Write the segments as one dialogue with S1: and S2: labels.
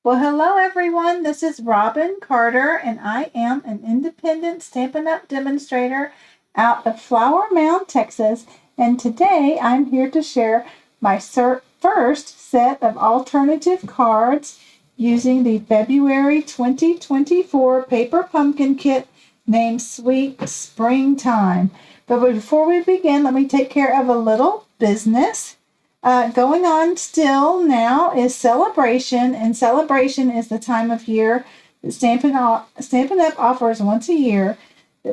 S1: Well, hello everyone. This is Robin Carter, and I am an independent Stampin' Up! Demonstrator out of Flower Mound, Texas. And today I'm here to share my first set of alternative cards using the February 2024 Paper Pumpkin Kit named Sweet Springtime. But before we begin, let me take care of a little business. Going on still now is Celebration, and Celebration is the time of year that Stampin' Up! Offers once a year.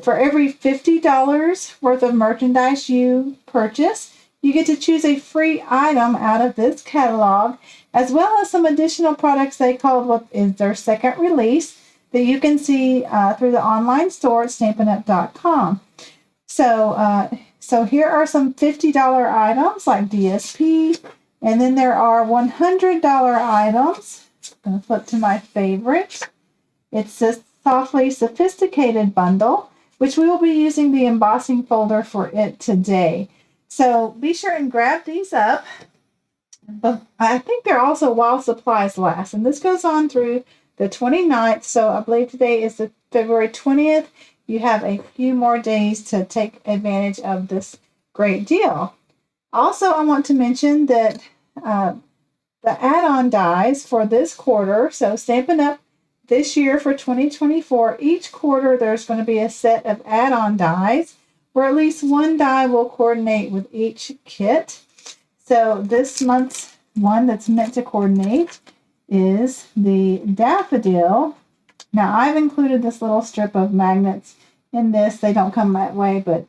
S1: For every $50 worth of merchandise you purchase, you get to choose a free item out of this catalog, as well as some additional products they call what is their second release that you can see through the online store at stampinup.com. So here are some $50 items like DSP, and then there are $100 items. I'm going to flip to my favorite. It's this Softly Sophisticated bundle, which we will be using the embossing folder for it today. So be sure and grab these up. But I think they're also while supplies last, and this goes on through the 29th. So I believe today is the February 20th. You have a few more days to take advantage of this great deal. Also, I want to mention that the add-on dies for this quarter, so Stampin' Up! This year for 2024, each quarter there's going to be a set of add-on dies where at least one die will coordinate with each kit. So this month's one that's meant to coordinate is the Daffodil. Now, I've included this little strip of magnets in this. They don't come that way, but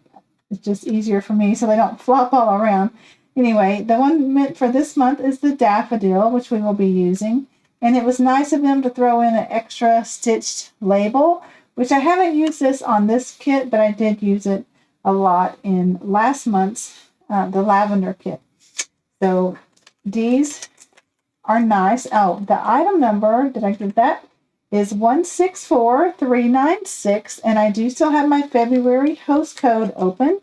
S1: it's just easier for me so they don't flop all around. Anyway, the one meant for this month is the Daffodil, which we will be using. And it was nice of them to throw in an extra stitched label, which I haven't used this on this kit, but I did use it a lot in last month's, the lavender kit. So these are nice. Oh, the item number, did I give that? Is 164396, and I do still have my February host code open.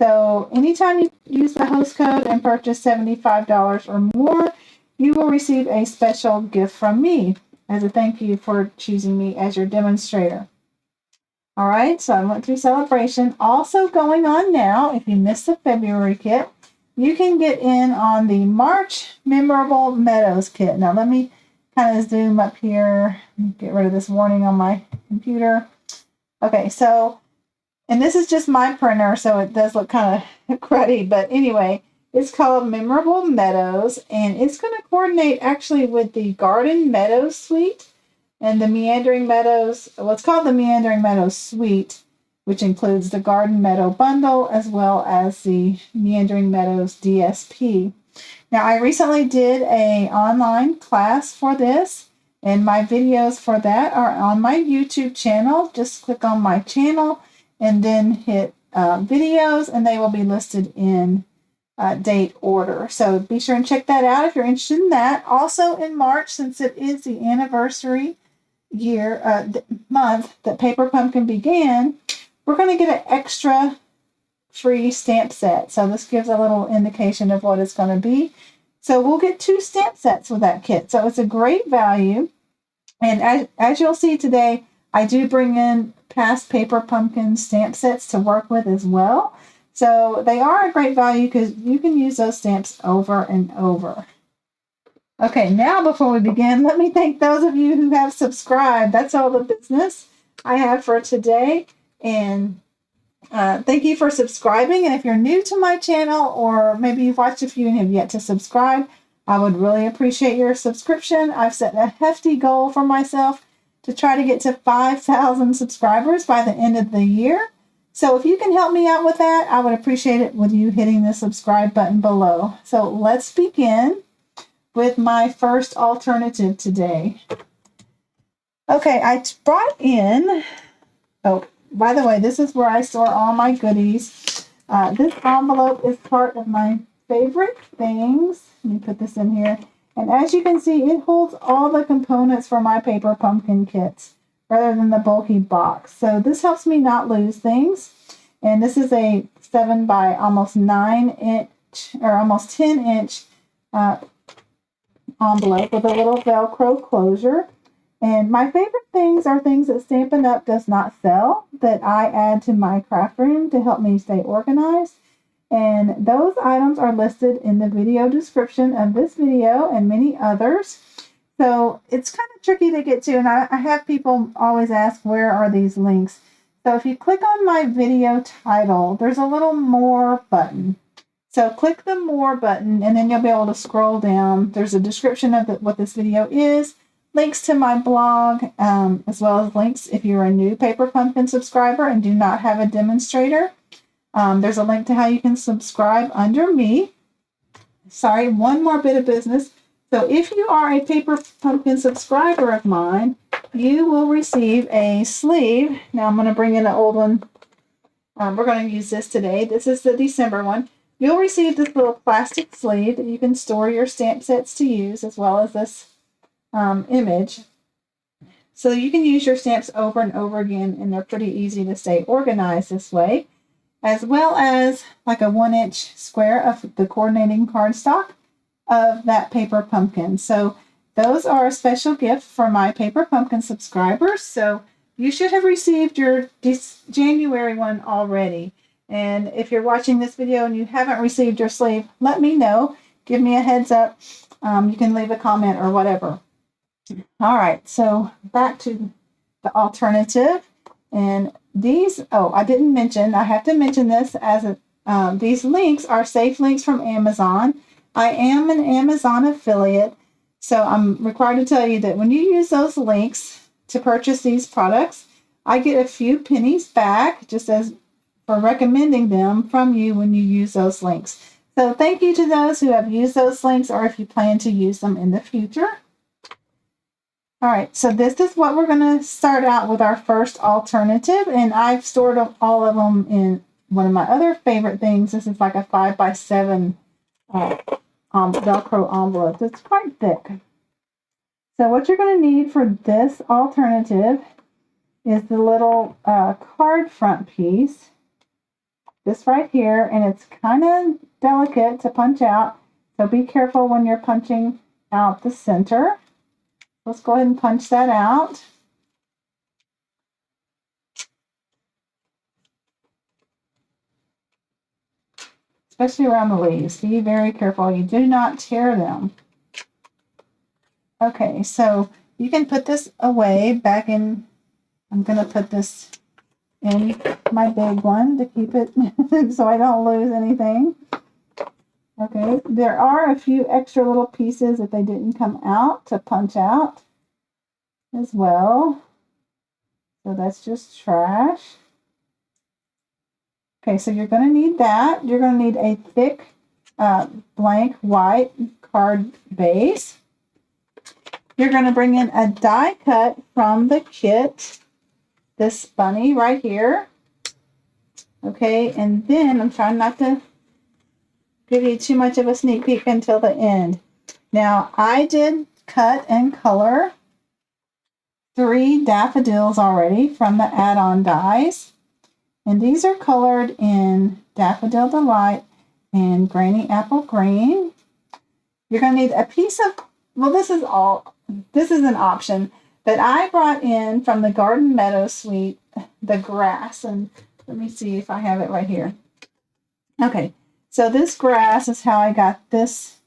S1: So anytime you use the host code and purchase $75 or more, you will receive a special gift from me as a thank you for choosing me as your demonstrator. All right, so I went through Celebration. Also going on now, if you missed the February kit, you can get in on the March Memorable Meadows kit. Now let me kind of zoom up here, get rid of this warning on my computer. Okay, so, and this is just my printer, so it does look kind of cruddy, but anyway, it's called Memorable Meadows, and it's going to coordinate actually with the Garden Meadows Suite and the Meandering Meadows. Well, it's called the Meandering Meadows Suite, which includes the Garden Meadow Bundle as well as the Meandering Meadows DSP. Now, I recently did an online class for this, and my videos for that are on my YouTube channel. Just click on my channel and then hit videos, and they will be listed in date order. So be sure and check that out if you're interested in that. Also in March, since it is the anniversary month that Paper Pumpkin began, we're going to get an extra free stamp set. So this gives a little indication of what it's going to be. So we'll get 2 stamp sets with that kit. So it's a great value. And as you'll see today, I do bring in past Paper Pumpkin stamp sets to work with as well. So they are a great value because you can use those stamps over and over. Okay, now before we begin, let me thank those of you who have subscribed. That's all the business I have for today. And thank you for subscribing. And if you're new to my channel, or maybe you've watched a few and have yet to subscribe, I would really appreciate your subscription. I've set a hefty goal for myself to try to get to 5,000 subscribers by the end of the year. So if you can help me out with that, I would appreciate it with you hitting the subscribe button below. So let's begin with my first alternative today. Okay, I brought in, oh, by the way, this is where I store all my goodies. This envelope is part of my favorite things. Let me put this in here. And as you can see, it holds all the components for my Paper Pumpkin kits rather than the bulky box. So this helps me not lose things. And this is a 7 by almost 9 inch or almost 10 inch envelope with a little Velcro closure. And my favorite things are things that Stampin' Up! Does not sell that I add to my craft room to help me stay organized. And those items are listed in the video description of this video and many others. So it's kind of tricky to get to, and I have people always ask, where are these links? So if you click on my video title, there's a little more button. So click the more button, and then you'll be able to scroll down. There's a description of what this video is, links to my blog, as well as links if you're a new Paper Pumpkin subscriber and do not have a demonstrator. There's a link to how you can subscribe under me. Sorry, one more bit of business. So if you are a Paper Pumpkin subscriber of mine, you will receive a sleeve. Now I'm going to bring in an old one. We're going to use this today. This is the December one. You'll receive this little plastic sleeve that you can store your stamp sets to use, as well as this image. So you can use your stamps over and over again, and they're pretty easy to stay organized this way, as well as like a 1-inch square of the coordinating cardstock of that Paper Pumpkin. So those are a special gift for my Paper Pumpkin subscribers. So you should have received your January one already. And if you're watching this video and you haven't received your sleeve, let me know. Give me a heads up. You can leave a comment or whatever. All right, so back to the alternative. And these, I didn't mention, I have to mention this as these links are safe links from Amazon. I am an Amazon affiliate, so I'm required to tell you that when you use those links to purchase these products, I get a few pennies back just as for recommending them from you when you use those links. So thank you to those who have used those links, or if you plan to use them in the future. All right, so this is what we're going to start out with our first alternative, and I've stored all of them in one of my other favorite things. This is like a 5x7 Velcro envelope. It's quite thick. So what you're going to need for this alternative is the little card front piece. This right here, and it's kind of delicate to punch out, so be careful when you're punching out the center. Let's go ahead and punch that out. Especially around the leaves. Be very careful. You do not tear them. Okay, so you can put this away back in. I'm going to put this in my big one to keep it so I don't lose anything. Okay, there are a few extra little pieces if they didn't come out to punch out as well. So that's just trash. Okay, so you're going to need that. You're going to need a thick blank white card base. You're going to bring in a die cut from the kit, this bunny right here. Okay, and then I'm trying not to give you too much of a sneak peek until the end. Now, I did cut and color 3 daffodils already from the add-on dies. And these are colored in Daffodil Delight and Granny Apple Green. You're going to need a piece of, well, this is an option, but I brought in from the Garden Meadow Suite the grass. And let me see if I have it right here. Okay, so this grass is how I got this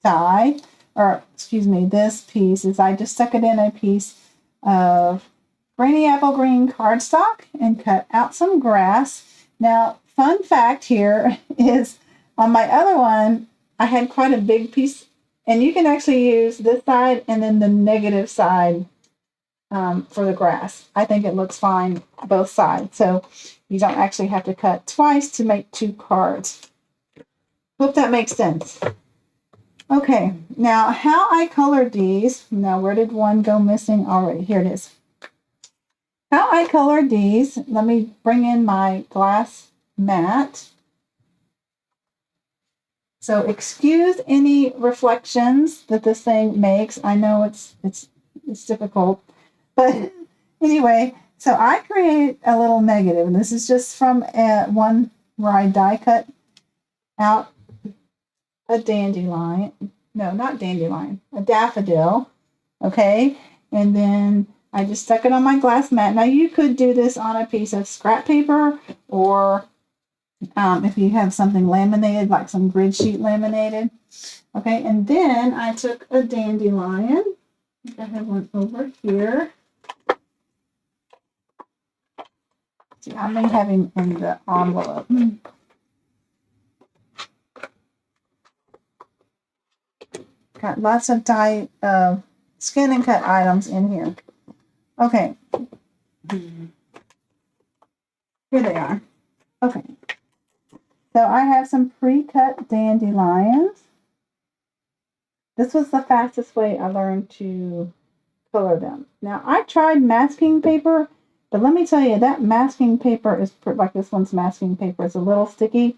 S1: die, or excuse me, this piece is I just stuck it in a piece of Granny Apple Green cardstock and cut out some grass. Now, fun fact here is on my other one, I had quite a big piece, and you can actually use this side and then the negative side for the grass. I think it looks fine both sides, so you don't actually have to cut twice to make 2 cards. Hope that makes sense. Okay, now how I colored these, now where did one go missing already? Here it is. How I colored these, let me bring in my glass mat. So excuse any reflections that this thing makes. I know it's difficult, but anyway, so I created a little negative, and this is just from one where I die cut out a dandelion. no, not dandelion, a daffodil. Okay. And then I just stuck it on my glass mat. Now you could do this on a piece of scrap paper, or if you have something laminated, like some grid sheet laminated. Okay. And then I took a dandelion. I think I have one over here. See, I may have him in the envelope. Got lots of skin and cut items in here. Okay. Here they are. Okay. So I have some pre-cut dandelions. This was the fastest way I learned to color them. Now, I tried masking paper, but let me tell you, that masking paper is like this one's masking paper. It's a little sticky.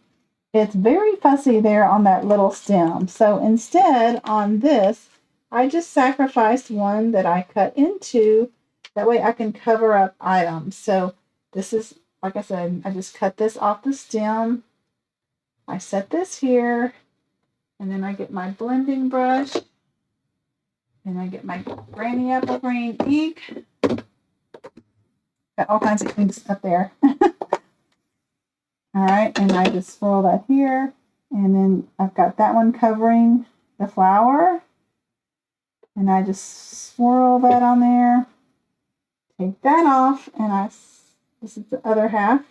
S1: It's very fussy there on that little stem. So instead, on this, I just sacrificed one that I cut into. That way I can cover up items. So this is, like I said, I just cut this off the stem. I set this here, and then I get my blending brush, and I get my Granny Apple Green ink. Got all kinds of inks up there. All right, and I just swirl that here, and then I've got that one covering the flower, and I just swirl that on there. Take that off, and this is the other half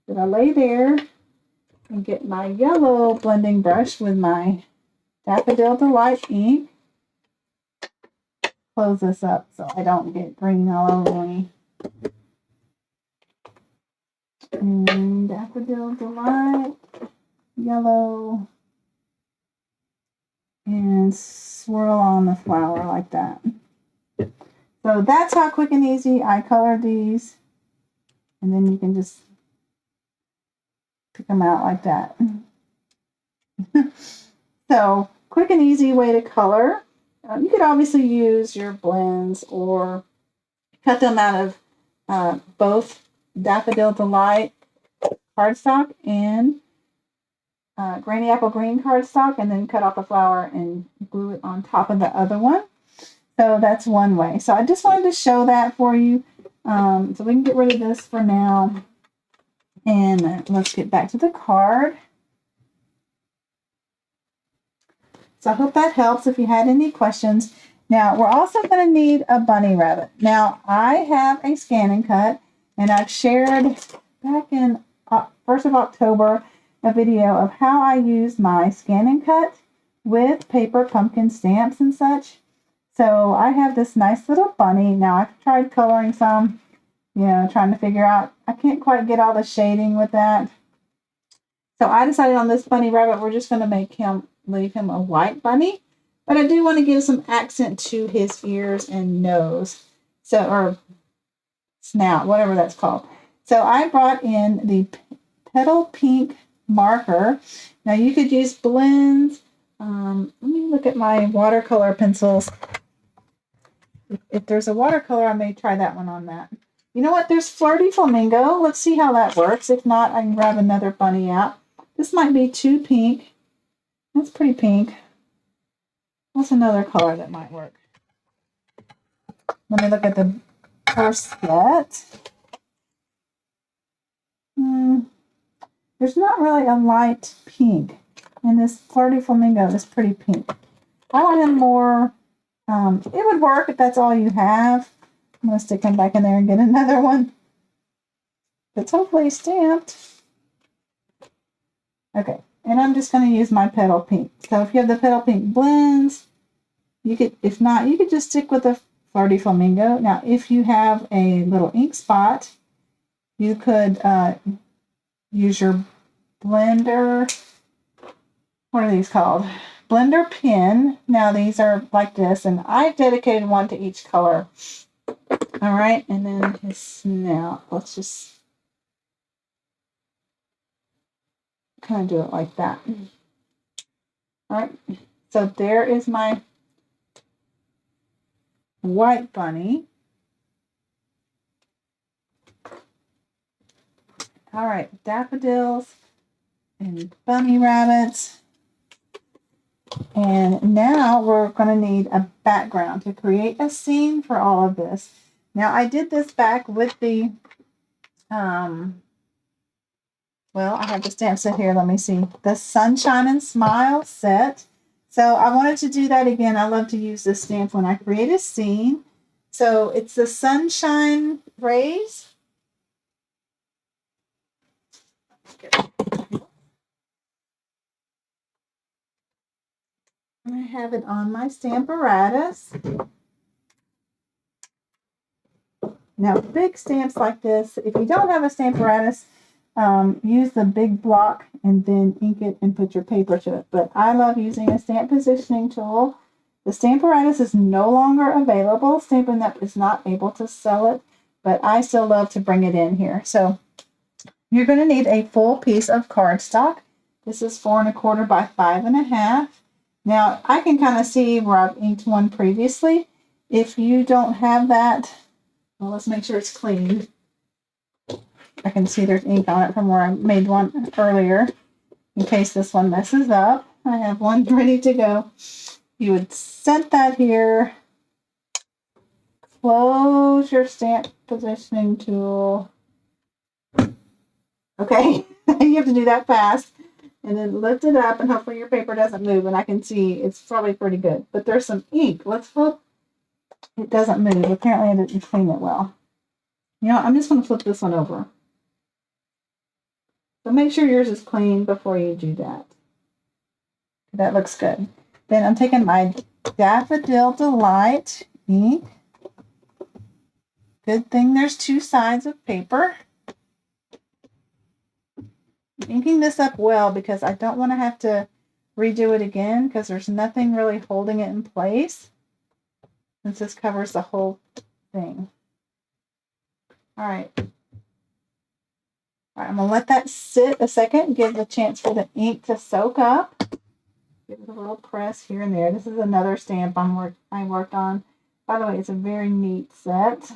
S1: that I lay there, and get my yellow blending brush with my Daffodil Delight ink. Close this up so I don't get green all over me. And Daffodil Delight, yellow, and swirl on the flower like that. So that's how quick and easy I color these. And then you can just pick them out like that. So quick and easy way to color. You could obviously use your blends or cut them out of both Daffodil Delight cardstock and Granny Apple Green cardstock, and then cut off the flower and glue it on top of the other one. So that's one way. So I just wanted to show that for you. So we can get rid of this for now. And let's get back to the card. So I hope that helps if you had any questions. Now, we're also going to need a bunny rabbit. Now, I have a scan and cut, and I've shared back in 1st of October a video of how I use my scan and cut with paper pumpkin stamps and such. So I have this nice little bunny. Now, I've tried coloring some, trying to figure out. I can't quite get all the shading with that. So I decided on this bunny rabbit, we're just going to leave him a white bunny. But I do want to give some accent to his ears and nose. Or snout, whatever that's called. So I brought in the Petal Pink marker. Now you could use blends. Let me look at my watercolor pencils. If there's a watercolor, I may try that one on that. You know what? There's Flirty Flamingo. Let's see how that works. If not, I can grab another bunny out. This might be too pink. That's pretty pink. What's another color that might work? Let me look at the first set. There's not really a light pink. And this Flirty Flamingo is pretty pink. I want him more. It would work if that's all you have. I'm going to stick him back in there and get another one. It's hopefully stamped. Okay. And I'm just going to use my Petal Pink. So if you have the Petal Pink blends, if not, you could just stick with the Flirty Flamingo. Now, if you have a little ink spot, you could use your blender. What are these called? Blender pen. Now, these are like this, and I've dedicated one to each color. All right, and then his snout. Let's just kind of do it like that. All right, so there is my white bunny. All right, daffodils and bunny rabbits. And now we're going to need a background to create a scene for all of this. Now I did this back with the, well, I have the stamp set here. Let me see. The Sunshine and Smile set. So I wanted to do that again. I love to use this stamp when I create a scene. So it's the Sunshine Rays. I have it on my Stamparatus. Now, big stamps like this, if you don't have a Stamparatus, use the big block and then ink it and put your paper to it. But I love using a stamp positioning tool. The Stamparatus is no longer available. Stampin' Up! Is not able to sell it, but I still love to bring it in here. So you're going to need a full piece of cardstock. This is 4 1/4 by 5 1/2. Now, I can kind of see where I've inked one previously. If you don't have that, well, let's make sure it's clean. I can see there's ink on it from where I made one earlier. In case this one messes up, I have one ready to go. You would set that here. Close your stamp positioning tool. Okay, you have to do that fast. And then lift it up and hopefully your paper doesn't move. And I can see it's probably pretty good. But there's some ink. Let's flip. It doesn't move. Apparently I didn't clean it well. You know, I'm just going to flip this one over. So make sure yours is clean before you do that. That looks good. Then I'm taking my Daffodil Delight ink. Good thing there's 2 sides of paper. I'm inking this up well because I don't want to have to redo it again because there's nothing really holding it in place since this covers the whole thing. All right. All right, I'm going to let that sit a second, give the chance for the ink to soak up. Give it a little press here and there. This is another stamp I worked on. By the way, it's a very neat set.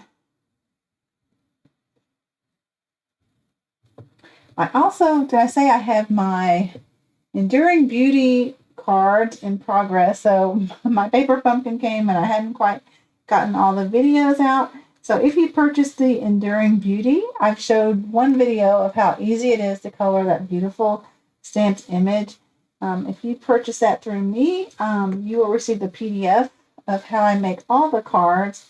S1: I also, did I say I have my Enduring Beauty cards in progress? So my paper pumpkin came and I hadn't quite gotten all the videos out. So if you purchase the Enduring Beauty, I've showed one video of how easy it is to color that beautiful stamped image. If you purchase that through me, you will receive the PDF of how I make all the cards.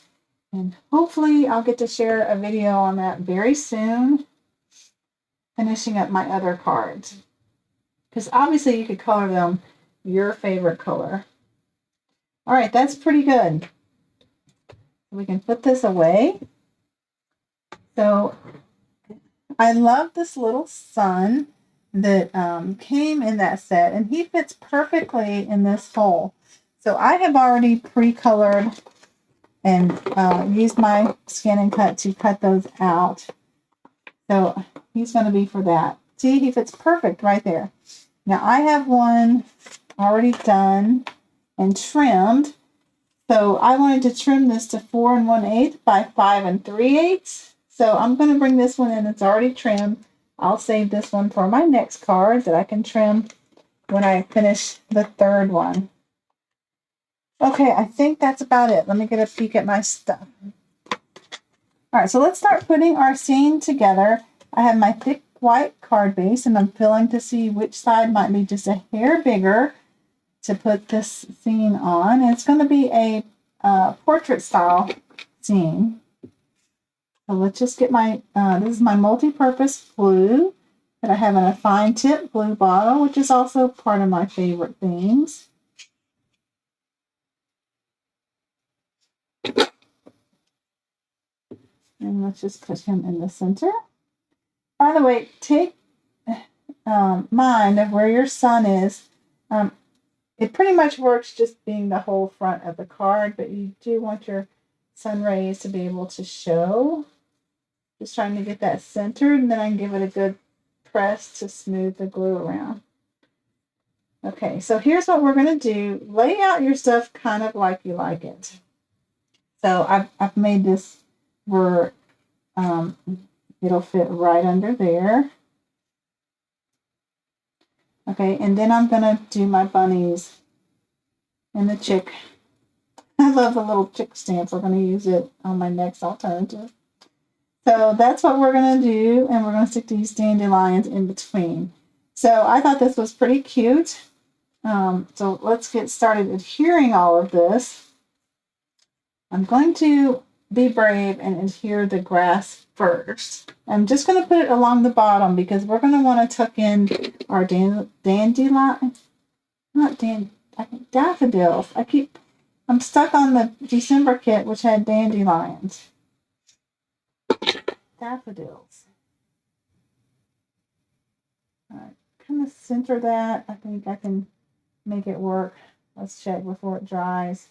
S1: And hopefully I'll get to share a video on that very soon, finishing up my other cards. Because obviously you could color them your favorite color. All right, that's pretty good. We can put this away. So I love this little sun that came in that set, and he fits perfectly in this hole. So I have already pre-colored and used my scan and cut to cut those out. So he's going to be for that. See, he fits perfect right there. Now I have one already done and trimmed. So I wanted to trim this to 4 1/8 by 5 3/8. So I'm going to bring this one in. It's already trimmed. I'll save this one for my next card that I can trim when I finish the third one. Okay, I think that's about it. Let me get a peek at my stuff. All right, so let's start putting our scene together. I have my thick white card base, and I'm filling to see which side might be just a hair bigger to put this scene on. And it's going to be a portrait style scene. So let's just get my, this is my multi-purpose glue that I have in a fine tip glue bottle, which is also part of my favorite things. And let's just put him in the center. By the way, take mind of where your sun is. It pretty much works just being the whole front of the card, but you do want your sun rays to be able to show. Just trying to get that centered, and then I can give it a good press to smooth the glue around. Okay, so here's what we're going to do. Lay out your stuff kind of like you like it. So I've made this where it'll fit right under there. Okay, and then I'm going to do my bunnies and the chick. I love the little chick stamp. We're going to use it on my next alternative. So that's what we're going to do, and we're going to stick these dandelions in between. So I thought this was pretty cute. So let's get started adhering all of this. I'm going to be brave and adhere the grass first. I'm just going to put it along the bottom because we're going to want to tuck in our dandelion, daffodils. I'm stuck on the December kit, which had dandelions. Daffodils. All right, kind of center that. I think I can make it work. Let's check before it dries.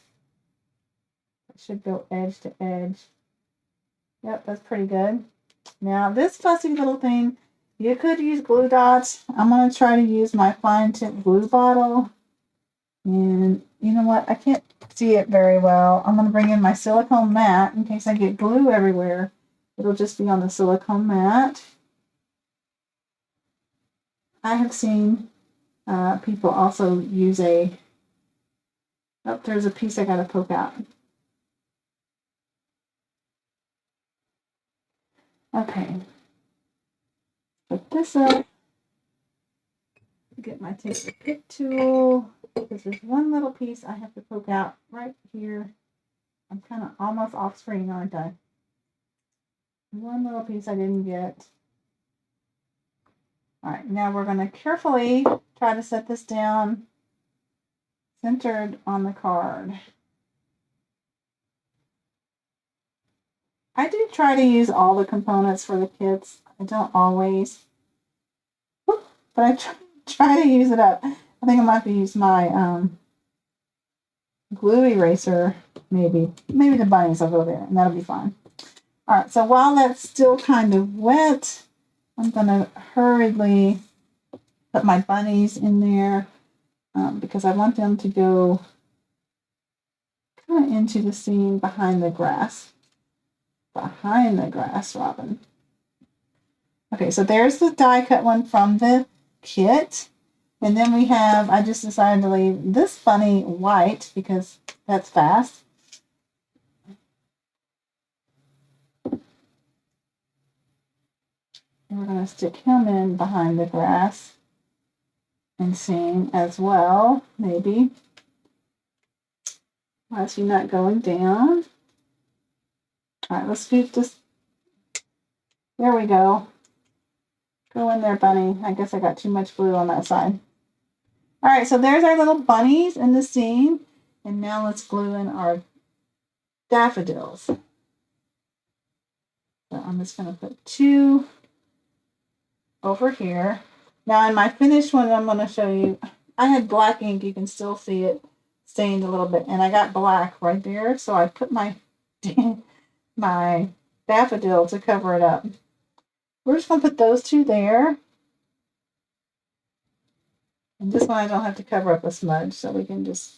S1: It should go edge to edge. Yep, that's pretty good. Now this fussy little thing, you could use glue dots. I'm going to try to use my fine tip glue bottle. And you know what? I can't see it very well. I'm going to bring in my silicone mat in case I get glue everywhere. It'll just be on the silicone mat. I have seen people also use oh, there's a piece I got to poke out. Okay. Put this up. Get my take the pick tool. Because there's one little piece I have to poke out right here. I'm kind of almost off screen, aren't I? One little piece I didn't get. All right, now we're going to carefully try to set this down centered on the card. I do try to use all the components for the kits. I don't always, but I try to use it up. I think I might have to use my glue eraser, maybe. Maybe the bunnies will go there, and that'll be fine. All right, so while that's still kind of wet, I'm going to hurriedly put my bunnies in there because I want them to go kind of into the scene behind the grass. Behind the grass, Robin. Okay, so there's the die cut one from the kit. And then we have, I just decided to leave this bunny white because that's fast. And we're going to stick him in behind the grass and scene as well, maybe. Why is he not going down? All right, let's scoop this. There we go. Go in there, bunny. I guess I got too much glue on that side. All right, so there's our little bunnies in the scene. And now let's glue in our daffodils. So I'm just going to put 2 over here. Now in my finished one, I'm going to show you, I had black ink. You can still see it stained a little bit. And I got black right there. So I put my daffodil to cover it up. We're just going to put those 2 there. And this one I don't have to cover up a smudge, so we can just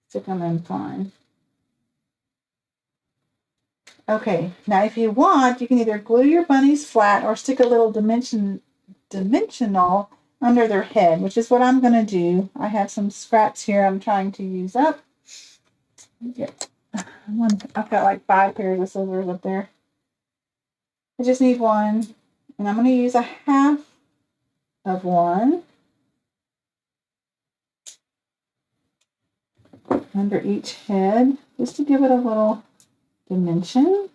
S1: stick them in fine. Okay, now if you want, you can either glue your bunnies flat or stick a little dimensional under their head, which is what I'm going to do. I have some scraps here I'm trying to use up. I've got like 5 pairs of scissors up there. I just need one, and I'm going to use a half of one under each head just to give it a little dimension.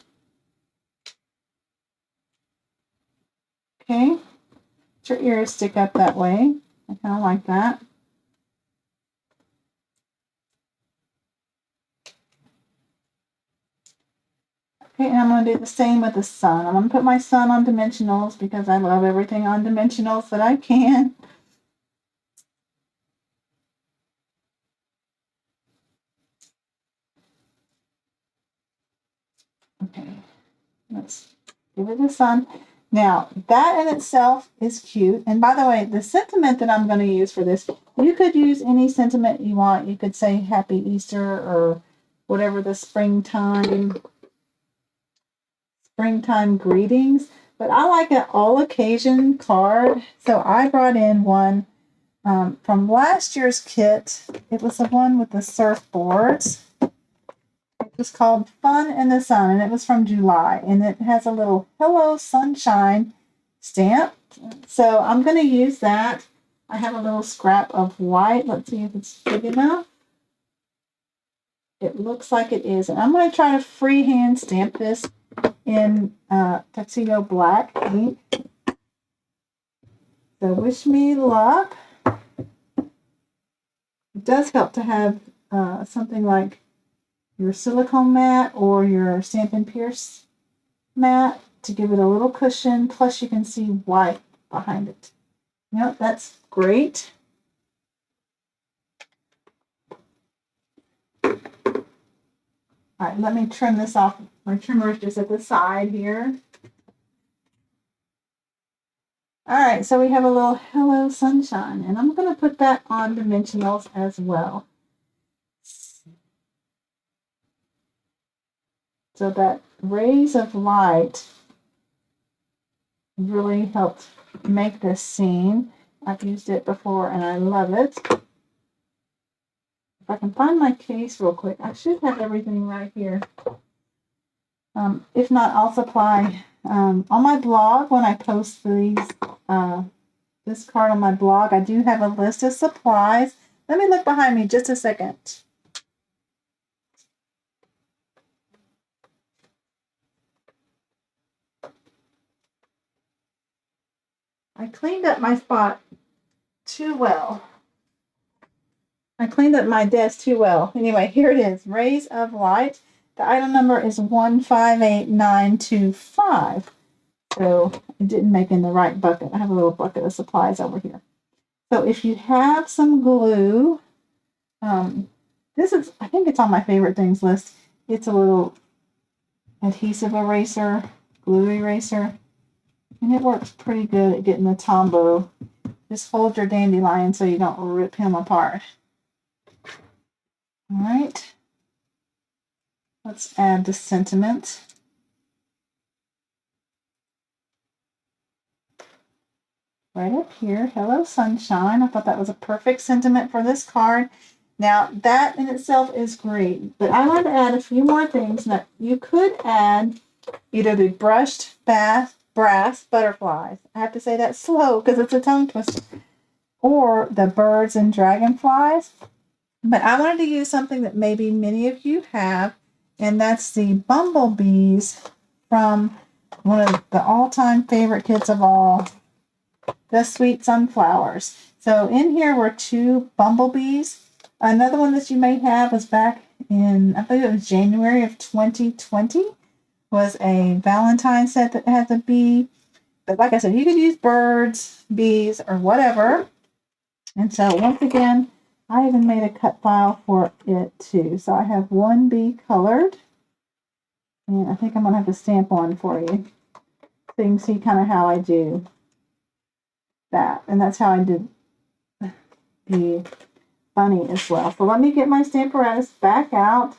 S1: Okay, let your ears stick up that way. I kind of like that. Okay, and I'm going to do the same with the sun. I'm going to put my sun on dimensionals because I love everything on dimensionals that I can. Okay, let's give it the sun. Now, that in itself is cute. And by the way, the sentiment that I'm going to use for this, you could use any sentiment you want. You could say Happy Easter or whatever the springtime greetings. But I like an all occasion card. So I brought in one from last year's kit. It was the one with the surfboards. It was called Fun in the Sun, and it was from July, and it has a little Hello Sunshine stamp. So I'm going to use that. I have a little scrap of white. Let's see if it's big enough. It looks like it is, and I'm going to try to freehand stamp this in tuxedo black ink. So wish me luck. It does help to have something like your silicone mat or your Stampin' Pierce mat to give it a little cushion. Plus, you can see white behind it. Yep, that's great. All right, let me trim this off. My trimmer is just at the side here. All right, so we have a little Hello Sunshine, and I'm going to put that on dimensionals as well. So that rays of light really helped make this scene. I've used it before and I love it. If I can find my case real quick, I should have everything right here. If not, I'll supply on my blog when I post these this card on my blog. I do have a list of supplies. Let me look behind me just a second. I cleaned up my spot too well. I cleaned up my desk too well. Anyway, here it is. Rays of Light. The item number is 158925. So it didn't make in the right bucket. I have a little bucket of supplies over here. So if you have some glue, this is, I think it's on my favorite things list. It's a little adhesive eraser, glue eraser, and it works pretty good at getting the Tombow. Just hold your dandelion so you don't rip him apart. All right. Let's add the sentiment. Right up here, Hello Sunshine. I thought that was a perfect sentiment for this card. Now, that in itself is great, but I want to add a few more things. Now, you could add either the brushed brass butterflies. I have to say that slow because it's a tongue twister. Or the birds and dragonflies. But I wanted to use something that maybe many of you have, and that's the bumblebees from one of the all-time favorite kits of all, the Sweet Sunflowers. So in here were 2 bumblebees. Another one that you may have was back in, I believe it was January of 2020, was a Valentine set that had the bee. But like I said, you could use birds, bees, or whatever. And so once again, I even made a cut file for it too. So I have 1 bee colored. And I think I'm going to have to stamp one for you. So you can see kind of how I do that. And that's how I did the bunny as well. So let me get my Stamparatus back out.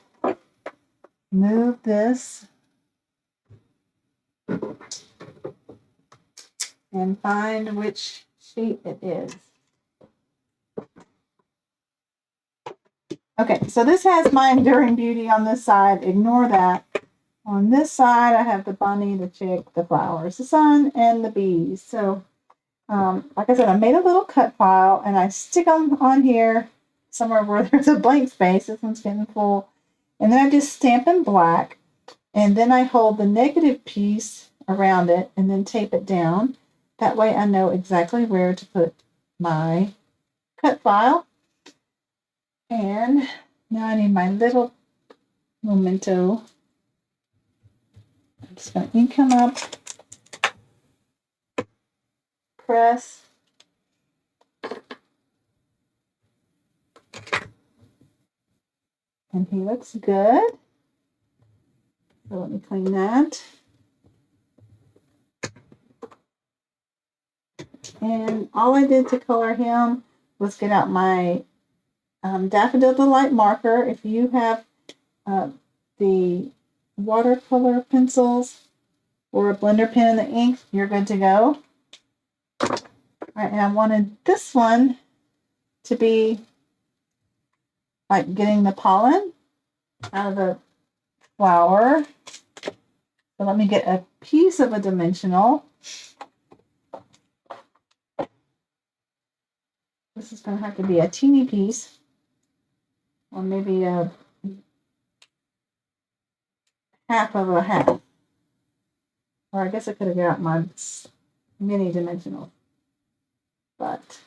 S1: Move this. And find which sheet it is. Okay, so this has my Enduring Beauty on this side. Ignore that. On this side, I have the bunny, the chick, the flowers, the sun, and the bees. So, like I said, I made a little cut file, and I stick them on here somewhere where there's a blank space. This one's getting full. And then I just stamp in black, and then I hold the negative piece around it and then tape it down. That way I know exactly where to put my cut file. And now I need my little memento. I'm just going to ink him up, press, and he looks good. So let me clean that. And all I did to color him was get out my Daffodil Delight marker. If you have the watercolor pencils or a blender pen in the ink, you're good to go. All right, and I wanted this one to be like getting the pollen out of the flower. So let me get a piece of a dimensional. This is going to have to be a teeny piece, or maybe a half of a half. Or I guess I could have got my mini dimensional. But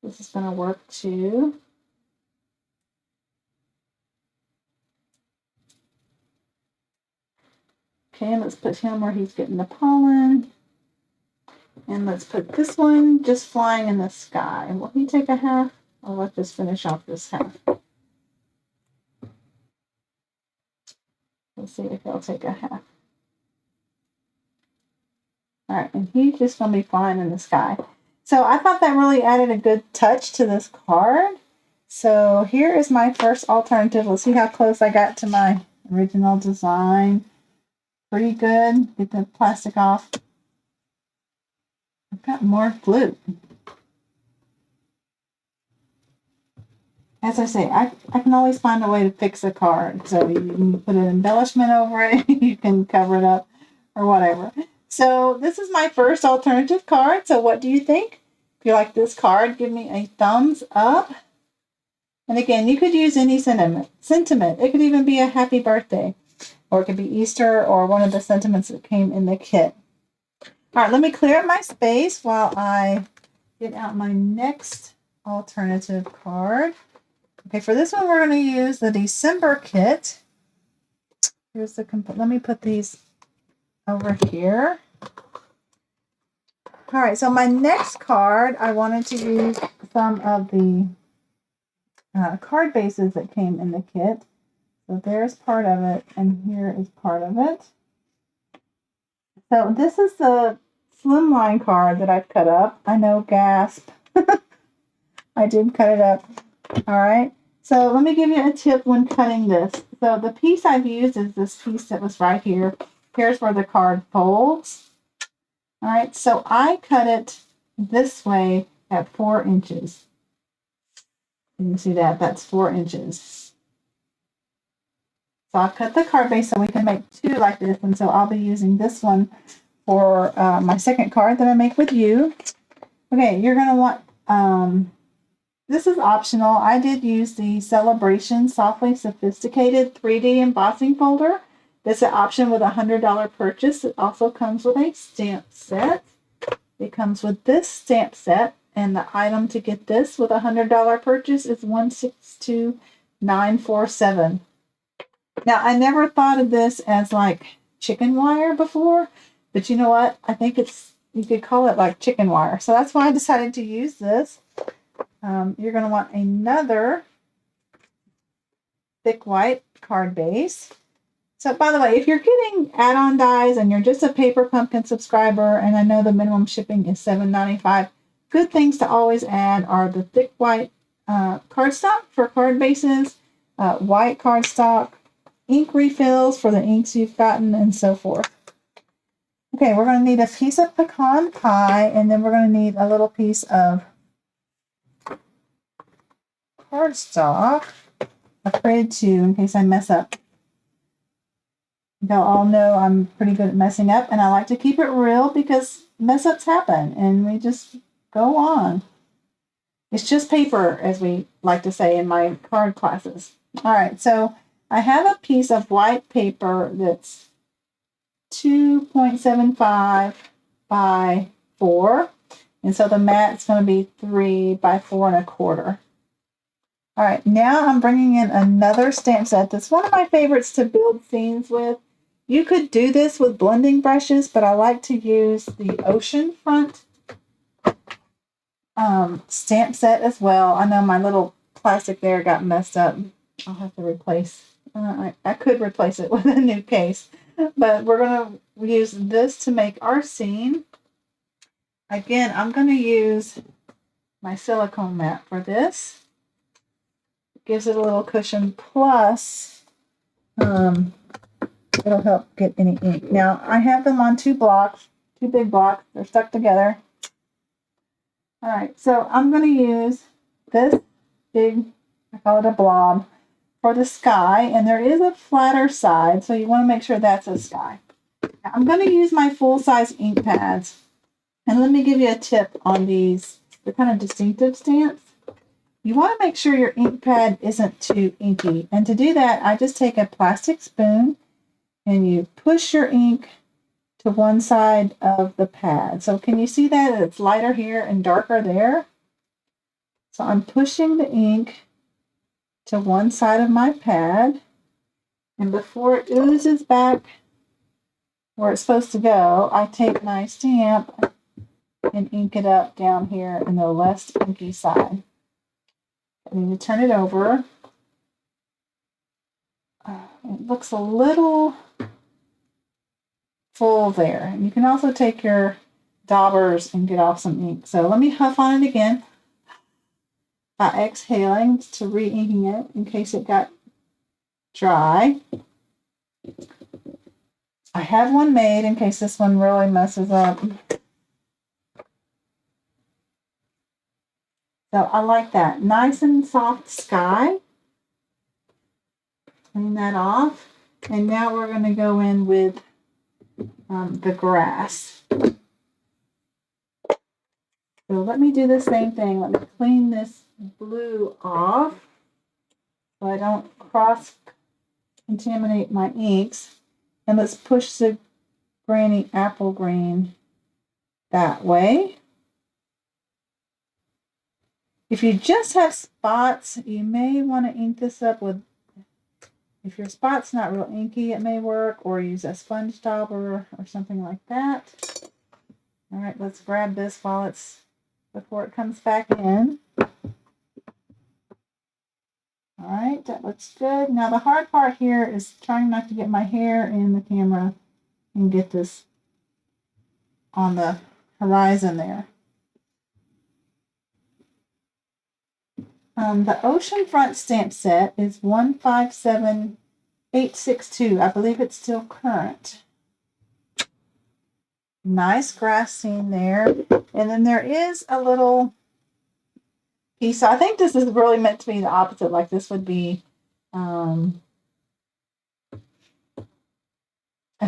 S1: this is going to work too. Okay, let's put him where he's getting the pollen. And let's put this one just flying in the sky. Will he take a half? Or let's just finish off this half. Let's see if he'll take a half. All right, and he's just going to be flying in the sky. So I thought that really added a good touch to this card. So here is my first alternative. Let's see how close I got to my original design. Pretty good. Get the plastic off. I've got more glue. As I say, I can always find a way to fix a card. So you can put an embellishment over it. You can cover it up or whatever. So this is my first alternative card. So what do you think? If you like this card, give me a thumbs up. And again, you could use any sentiment. It could even be a happy birthday. Or it could be Easter or one of the sentiments that came in the kit. All right, let me clear up my space while I get out my next alternative card. Okay, for this one, we're going to use the December kit. Here's the let me put these over here. All right, so my next card, I wanted to use some of the card bases that came in the kit. So there's part of it, and here is part of it. So this is the slimline card that I've cut up. I know, gasp. I did cut it up. All right. So let me give you a tip when cutting this. So the piece I've used is this piece that was right here. Here's where the card folds. All right. So I cut it this way at 4 inches. You can see that. That's 4 inches. So I'll cut the card base so we can make 2 like this. And so I'll be using this one for my second card that I make with you. Okay, you're going to want, this is optional. I did use the Celebration Softly Sophisticated 3D embossing folder. This is an option with a $100 purchase. It also comes with a stamp set. It comes with this stamp set, and the item to get this with a $100 purchase is 162947. Now, I never thought of this as like chicken wire before, but you know what? I think you could call it like chicken wire. So that's why I decided to use this. You're going to want another thick white card base. So by the way, if you're getting add-on dies and you're just a Paper Pumpkin subscriber, and I know the minimum shipping is $7.95, good things to always add are the thick white cardstock for card bases, white cardstock, ink refills for the inks you've gotten, and so forth. Okay, we're going to need a piece of pecan pie, and then we're going to need a little piece of cardstock. I've created 2 in case I mess up. They'll all know I'm pretty good at messing up, and I like to keep it real because mess ups happen, and we just go on. It's just paper, as we like to say in my card classes. All right, so I have a piece of white paper that's 2.75 by 4. And so the mat's going to be 3 by 4 1/4. All right, now I'm bringing in another stamp set. That's one of my favorites to build scenes with. You could do this with blending brushes, but I like to use the Ocean Front stamp set as well. I know my little plastic there got messed up. I'll have to replace. I could replace it with a new case, but we're going to use this to make our scene. Again, I'm going to use my silicone mat for this. It gives it a little cushion, plus it'll help get any ink. Now, I have them on 2 blocks, 2 big blocks. They're stuck together. All right, so I'm going to use this big, I call it a blob, for the sky, and there is a flatter side, so you want to make sure that's a sky. Now, I'm going to use my full-size ink pads, and let me give you a tip on these. They're kind of distinctive stamps. You want to make sure your ink pad isn't too inky, and to do that, I just take a plastic spoon, and you push your ink to one side of the pad. So can you see that? It's lighter here and darker there. So I'm pushing the ink to one side of my pad, and before it oozes back where it's supposed to go, I take my stamp and ink it up down here in the less inky side. I need to turn it over. It looks a little full there. You can also take your daubers and get off some ink. So let me huff on it again by exhaling to re-inking it in case it got dry. I have one made in case this one really messes up. So I like that. Nice and soft sky. Clean that off. And now we're going to go in with the grass. So let me do the same thing. Let me clean this blue off so I don't cross-contaminate my inks. And let's push the Granny apple green that way. If you just have spots, you may want to ink this up with, if your spot's not real inky, it may work, or use a sponge dauber or something like that. All right, let's grab this before it comes back in. All right, that looks good. Now the hard part here is trying not to get my hair in the camera and get this on the horizon there. The Oceanfront stamp set is 157862. I believe it's still current. Nice grass scene there. And then there is a little piece. So I think this is really meant to be the opposite. Like this would be a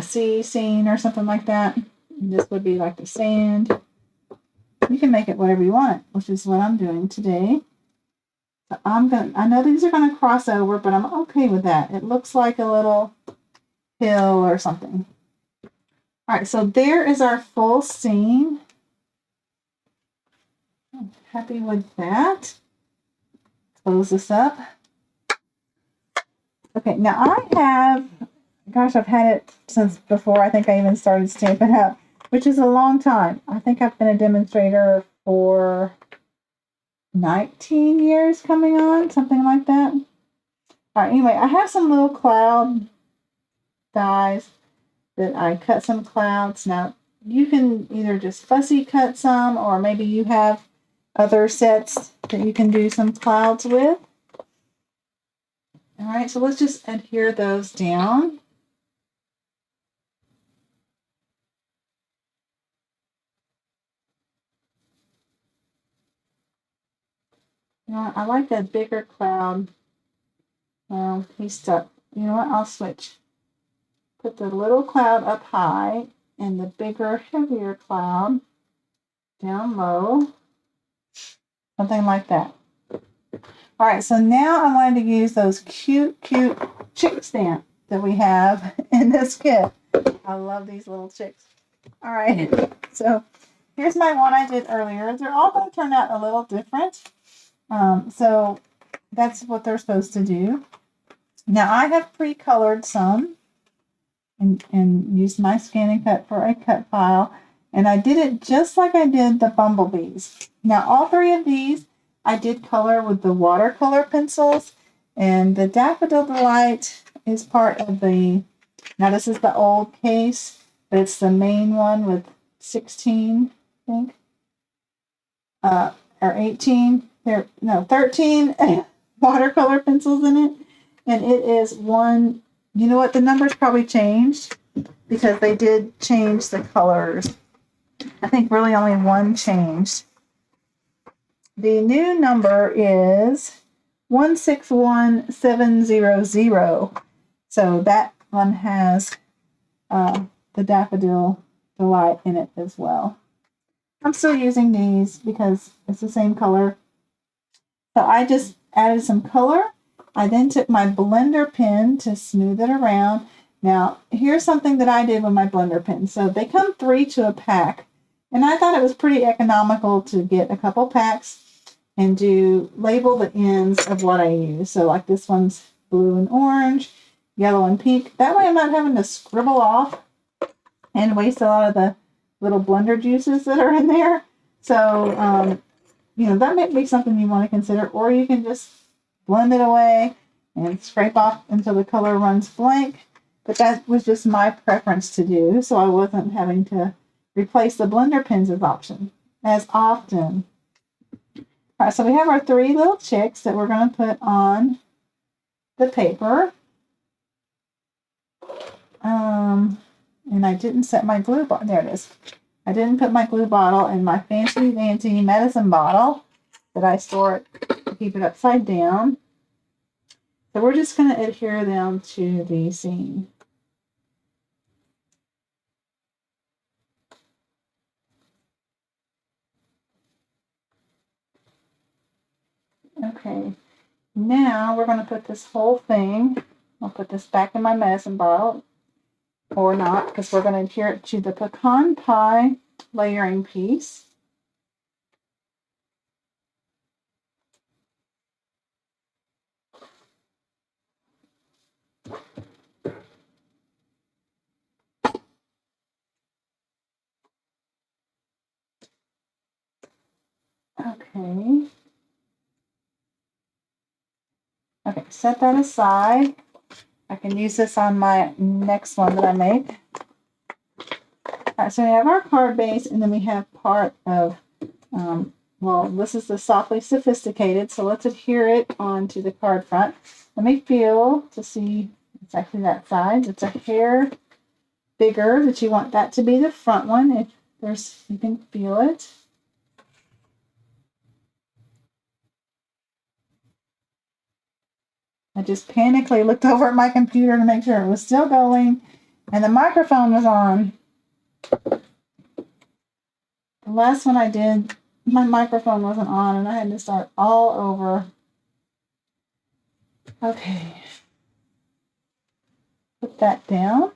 S1: sea scene or something like that. And this would be like the sand. You can make it whatever you want, which is what I'm doing today. So I know these are gonna cross over, but I'm okay with that. It looks like a little hill or something. All right, so there is our full scene. I'm happy with that. Close this up. Okay, now I've had it since before I think I even started Stampin' Up, which is a long time. I think I've been a demonstrator for 19 years coming on, something like that. All right, anyway, I have some little cloud dies that I cut some clouds. Now, you can either just fussy cut some, or maybe you have other sets that you can do some clouds with. All right, so let's just adhere those down. You know, I like that bigger cloud. Well, he's stuck. You know what? I'll switch. Put the little cloud up high and the bigger, heavier cloud down low. Something like that. All right, so now I wanted to use those cute chick stamps that we have in this kit. I love these little chicks. All right, so here's my one I did earlier. They're all going to turn out a little different. So that's what they're supposed to do. Now I have pre-colored some and used my scan and cut for a cut file. And I did it just like I did the bumblebees. Now all three of these I did color with the watercolor pencils. And the Daffodil Delight is part of now this is the old case, but it's the main one with 16, I think. Or 18. 13 watercolor pencils in it. And it is one, you know what, the numbers probably changed because they did change the colors. I think really only one changed. The new number is 161700. So that one has the Daffodil Delight in it as well. I'm still using these because it's the same color. So I just added some color. I then took my blender pen to smooth it around. Now, here's something that I did with my blender pen. So they come 3 to a pack. And I thought it was pretty economical to get a couple packs and label the ends of what I use. So like this one's blue and orange, yellow and pink. That way I'm not having to scribble off and waste a lot of the little blender juices that are in there. So, that might be something you want to consider. Or you can just blend it away and scrape off until the color runs blank. But that was just my preference to do, so I wasn't having to replace the blender pens as often. All right, so we have our 3 little chicks that we're going to put on the paper. And I didn't set my glue bottle. There it is. I didn't put my glue bottle in my fancy dancy medicine bottle that I store it to keep it upside down. So we're just going to adhere them to the scene. Okay, now we're going to put this whole thing, I'll put this back in my medicine bottle, or not, because we're going to adhere it to the pecan pie layering piece. Okay. Okay, set that aside. I can use this on my next one that I make. All right, so we have our card base, and then we have part of, this is the Softly Sophisticated, so let's adhere it onto the card front. Let me feel to see it's actually that size. It's a hair bigger that you want that to be the front one. You can feel it. I just panically looked over at my computer to make sure it was still going and the microphone was on. The last one I did, my microphone wasn't on and I had to start all over. Okay. Put that down.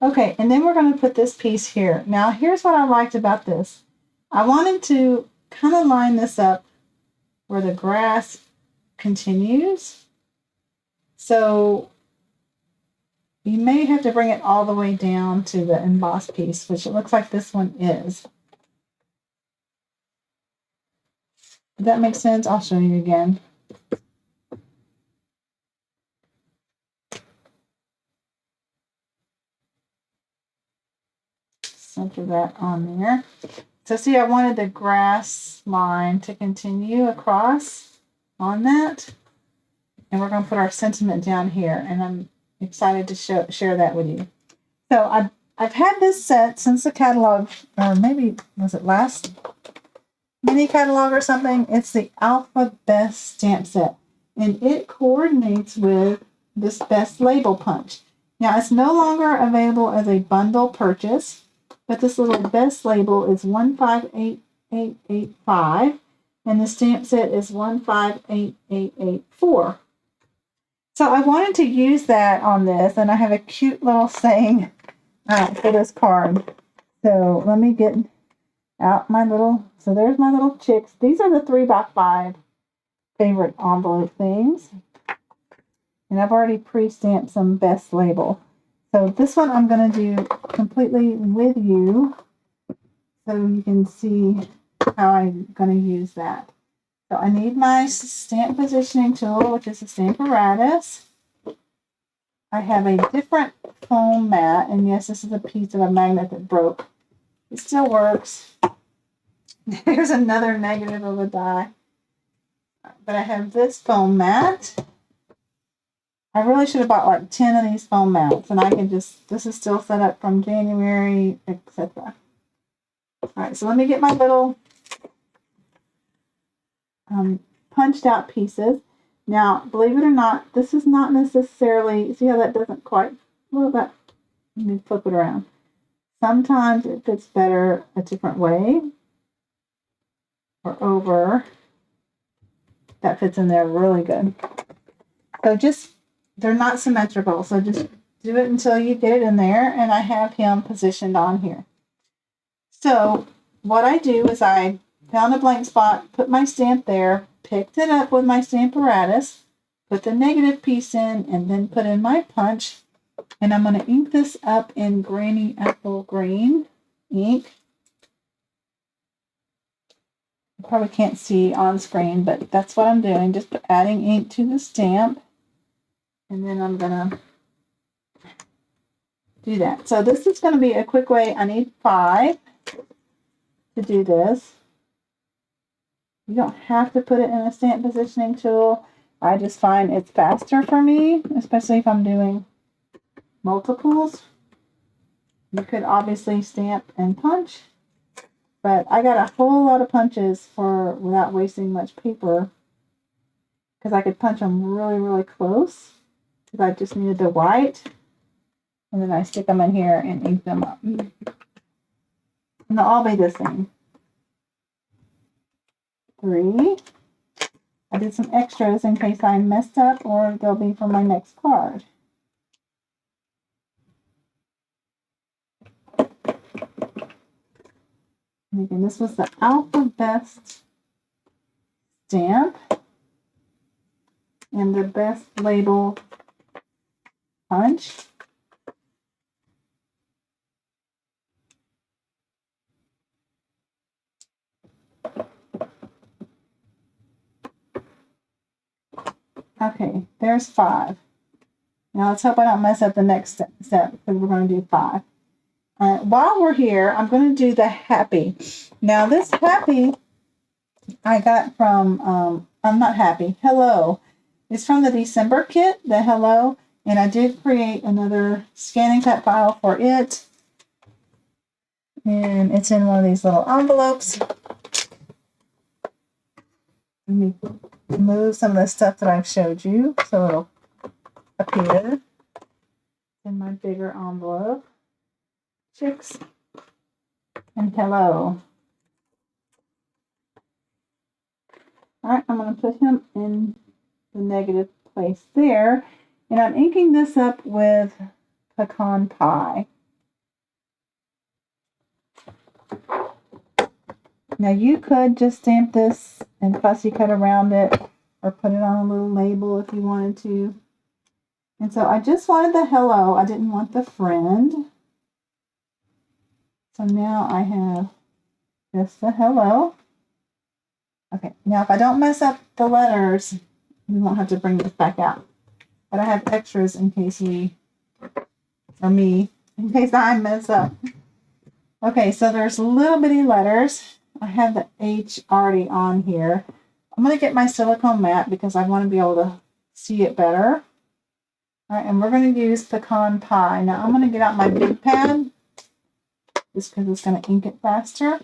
S1: Okay, and then we're going to put this piece here. Now, here's what I liked about this. I wanted to kind of line this up where the grass continues. So you may have to bring it all the way down to the embossed piece, which it looks like this one is. Does that make sense? I'll show you again. Center that on there. So see, I wanted the grass line to continue across on that. And we're going to put our sentiment down here. And I'm excited to share that with you. So I've had this set since the catalog, or maybe was it last mini catalog or something. It's the Alpha Best stamp set. And it coordinates with this Best Label Punch. Now, it's no longer available as a bundle purchase, but this little Best Label is 158885, and the stamp set is 158884. So I wanted to use that on this, and I have a cute little saying for this card. So let me get out my so there's my little chicks. These are the 3x5 favorite envelope things. And I've already pre-stamped some Best Label. So this one I'm going to do completely with you so you can see how I'm going to use that. So I need my stamp positioning tool, which is a Stamparatus. I have a different foam mat, and yes, this is a piece of a magnet that broke. It still works. There's another negative of a die. But I have this foam mat. I really should have bought like 10 of these foam mats, and I can this is still set up from January, etc. All right, so let me get my little punched out pieces. Now, believe it or not, this is not necessarily, see how that doesn't quite, well, that, let me flip it around. Sometimes it fits better a different way or over. That fits in there really good. So just, they're not symmetrical, so just do it until you get it in there, and I have him positioned on here. So what I do is I found a blank spot, put my stamp there, picked it up with my Stamparatus, put the negative piece in, and then put in my punch. And I'm going to ink this up in Granny Apple Green ink. You probably can't see on screen, but that's what I'm doing. Just adding ink to the stamp. And then I'm going to do that. So this is going to be a quick way. I need 5 to do this. You don't have to put it in a stamp positioning tool. I just find it's faster for me, especially if I'm doing multiples. You could obviously stamp and punch, but I got a whole lot of punches without wasting much paper, because I could punch them really, really close, because I just needed the white, and then I stick them in here and ink them up. And they'll all be the same. 3. I did some extras in case I messed up, or they'll be for my next card. And again, this was the Alpha Best stamp and the Best Label punch. Okay, there's 5. Now let's hope I don't mess up the next step, because we're going to do 5. While we're here, I'm going to do the happy. Now this happy I got from, I'm not happy, hello. It's from the December kit, the hello, and I did create another scanning cut file for it. And it's in one of these little envelopes. Let me move some of the stuff that I've showed you so it'll appear in my bigger envelope. Chicks and hello. Alright, I'm going to put him in the negative place there. And I'm inking this up with pecan pie. Now you could just stamp this and fussy cut around it, or put it on a little label if you wanted to. And so I just wanted the hello. I didn't want the friend. So now I have just the hello. Okay, now if I don't mess up the letters, we won't have to bring this back out. But I have extras in case in case I mess up. Okay, so there's little bitty letters. I have the H already on here. I'm going to get my silicone mat because I want to be able to see it better. All right, and we're going to use pecan pie. Now I'm going to get out my big pad just because it's going to ink it faster.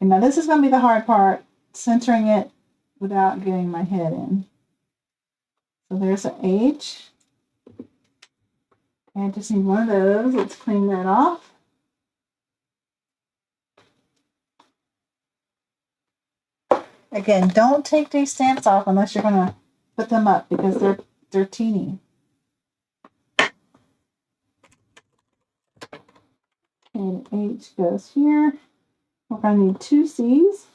S1: And now this is going to be the hard part, centering it without getting my head in. So there's an H. Okay, I just need one of those. Let's clean that off. Again, don't take these stamps off unless you're going to put them up because they're teeny. And H goes here. We're going to need 2 C's.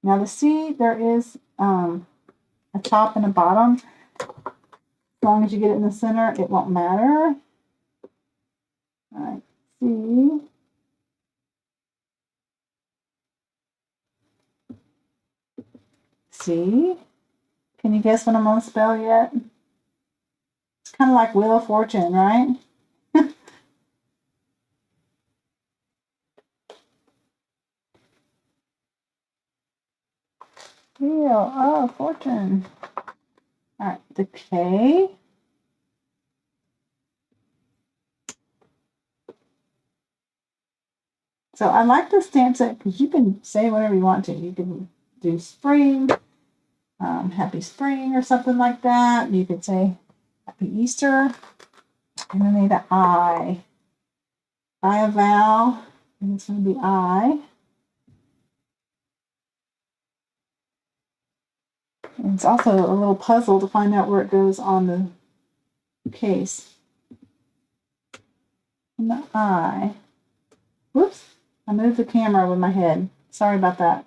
S1: Now the C, there is a top and a bottom. As long as you get it in the center, it won't matter. All right, C. C. Can you guess what I'm going to spell yet? It's kind of like Wheel of Fortune, right? Wheel of Fortune. All right, the K. So I like the stamp set because you can say whatever you want to. You can do spring, happy spring or something like that. You could say happy Easter. And then need an I. I a vowel, and it's going to be I. And it's also a little puzzle to find out where it goes on the case. And the I. Whoops, I moved the camera with my head. Sorry about that.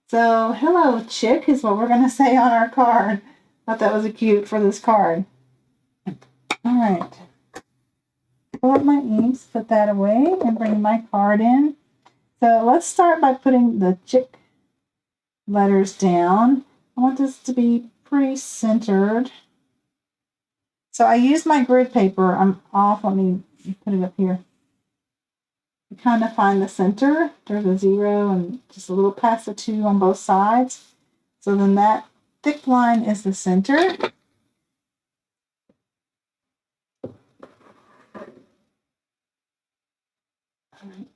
S1: So, hello, chick, is what we're going to say on our card. Thought that was cute for this card. All right. Pull up my inks, put that away, and bring my card in. So, let's start by putting the chick letters down. I want this to be pretty centered. So, I use my grid paper. I'm off. Let me put it up here. You kind of find the center. There's a 0 and just a little past the 2 on both sides. So then that thick line is the center.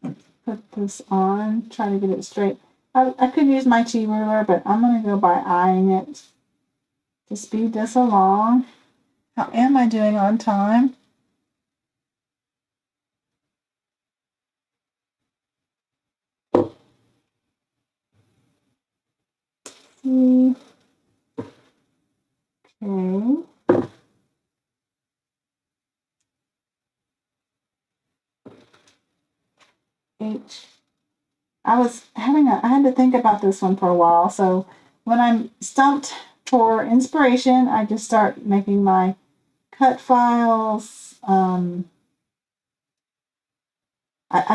S1: Let's put this on. Try to get it straight. I could use my T ruler, but I'm going to go by eyeing it to speed this along. How am I doing on time? Okay. H. I had to think about this one for a while. So when I'm stumped for inspiration, I just start making my cut files. I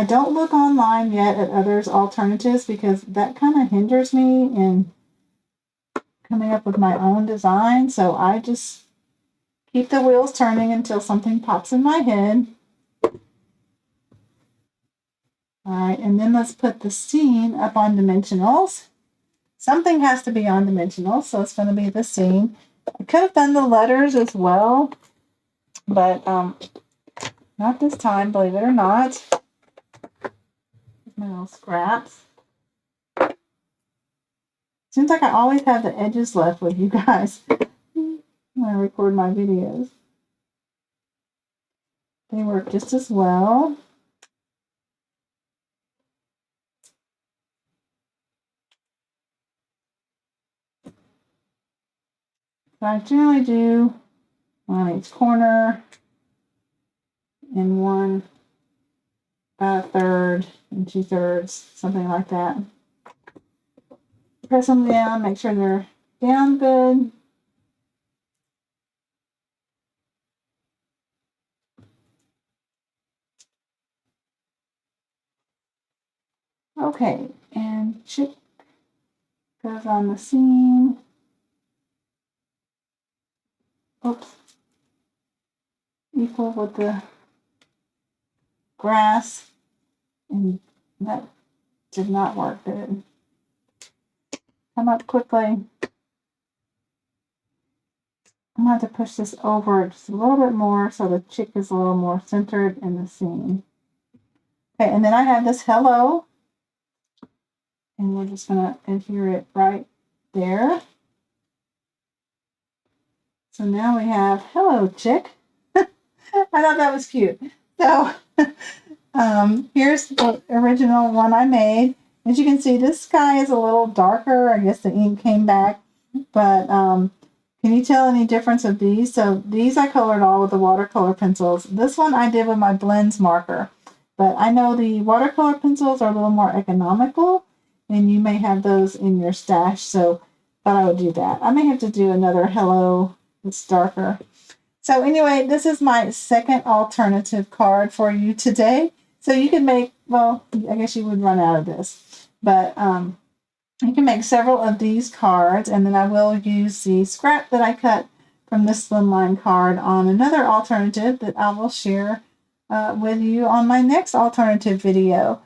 S1: don't look online yet at others' alternatives because that kind of hinders me in coming up with my own design. So I just keep the wheels turning until something pops in my head. All right, and then let's put the scene up on dimensionals. Something has to be on dimensionals, so it's going to be the scene. I could have done the letters as well, but not this time, believe it or not. My little scraps. Seems like I always have the edges left with you guys when I record my videos. They work just as well. So I generally do one on each corner and one about a third and 2/3, something like that. Press them down, make sure they're down good. Okay, and chick goes on the seam. Oops. Equal with the grass, and that did not work good. Come up quickly. I'm going to have to push this over just a little bit more so the chick is a little more centered in the seam. Okay, and then I have this hello, and we're just going to adhere it right there. So now we have hello, chick. I thought that was cute. So here's the original one I made. As you can see, this sky is a little darker. I guess the ink came back, but can you tell any difference of these? So these I colored all with the watercolor pencils. This one I did with my blends marker. But I know the watercolor pencils are a little more economical, and you may have those in your stash, so thought I would do that. I may have to do another hello that's darker. So anyway, this is my second alternative card for you today. So you can make, well, I guess you would run out of this, but you can make several of these cards, and then I will use the scrap that I cut from this slimline card on another alternative that I will share with you on my next alternative video.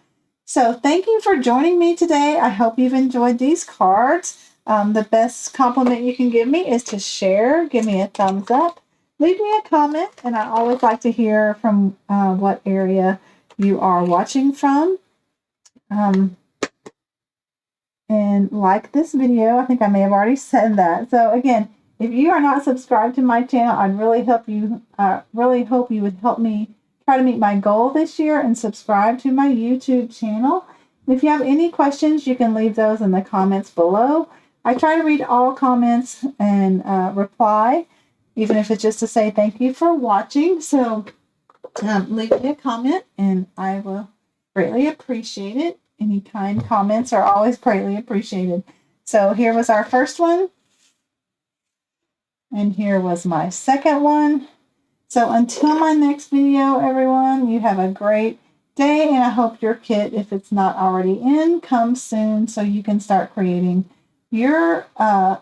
S1: So thank you for joining me today. I hope you've enjoyed these cards. The best compliment you can give me is to share, give me a thumbs up, leave me a comment, and I always like to hear from what area you are watching from. And like this video. I think I may have already said that. So again, if you are not subscribed to my channel, I'd really hope you would help me try to meet my goal this year and subscribe to my YouTube channel. If you have any questions, you can leave those in the comments below. I try to read all comments and reply, even if it's just to say thank you for watching. So leave me a comment and I will greatly appreciate it. Any kind comments are always greatly appreciated. So here was our first one. And here was my second one. So until my next video, everyone, you have a great day. And I hope your kit, if it's not already in, comes soon so you can start creating your,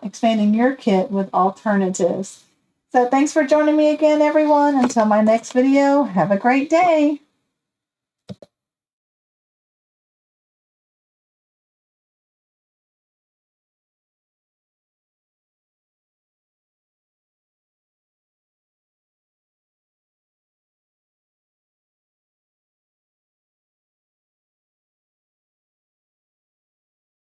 S1: expanding your kit with alternatives. So thanks for joining me again, everyone. Until my next video, have a great day.